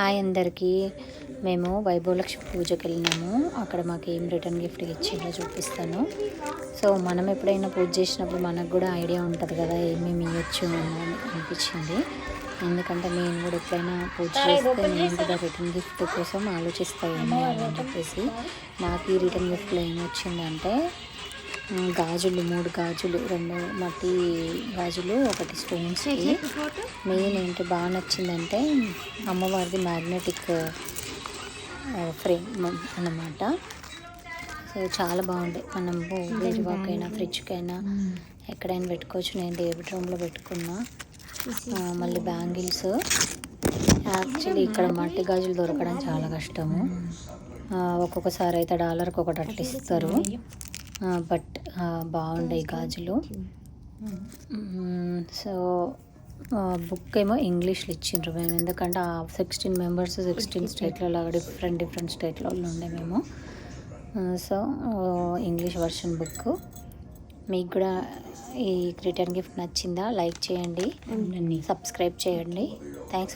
Hi అందరికీ. మేము వైభవలక్ష్మి పూజకి వెళ్ళినాము. అక్కడ మాకు ఏం రిటర్న్ గిఫ్ట్ ఇచ్చిందో చూపిస్తాను. సో మనం ఎప్పుడైనా పూజ చేసినప్పుడు మనకు కూడా ఐడియా ఉంటుంది కదా ఏమేమి ఇవ్వచ్చు అని అనిపించింది. ఎందుకంటే నేను కూడా ఎప్పుడైనా పూజ చేస్తే నేను కూడా రిటర్న్ గిఫ్ట్ కోసం ఆలోచిస్తాను అని చెప్పేసి నాకు ఈ రిటర్న్ గిఫ్ట్లో ఏమొచ్చిందంటే గాజులు 3 గాజులు, 2 మట్టి గాజులు, 1 స్టోన్స్కి. మెయిన్ ఏంటి బాగా నచ్చిందంటే అమ్మవారిది మ్యాగ్నెటిక్ ఫ్రేమ్ అన్నమాట. సో చాలా బాగుంటాయి. మనం వేరువాకైనా ఫ్రిడ్జ్కైనా ఎక్కడైనా పెట్టుకోవచ్చు. నేను డేవిడ్ రూమ్లో పెట్టుకున్నా. మళ్ళీ బ్యాంగిల్స్. యాక్చువల్లీ ఇక్కడ మట్టి గాజులు దొరకడం చాలా కష్టము. ఒక్కొక్కసారి అయితే $1కి ఒకటి అట్లా ఇస్తారు. బట్ బాగుండే గాజులు. సో బుక్ ఏమో ఇంగ్లీష్లో ఇచ్చిండ్రు మేము, ఎందుకంటే 16 మెంబర్స్ 16 స్టేట్లలో డిఫరెంట్ స్టేట్లో ఉండే మేము. So English version book. మీకు కూడా ఈ రిటర్న్ గిఫ్ట్ నచ్చిందా? లైక్ చేయండి, సబ్స్క్రైబ్ చేయండి. థ్యాంక్స్.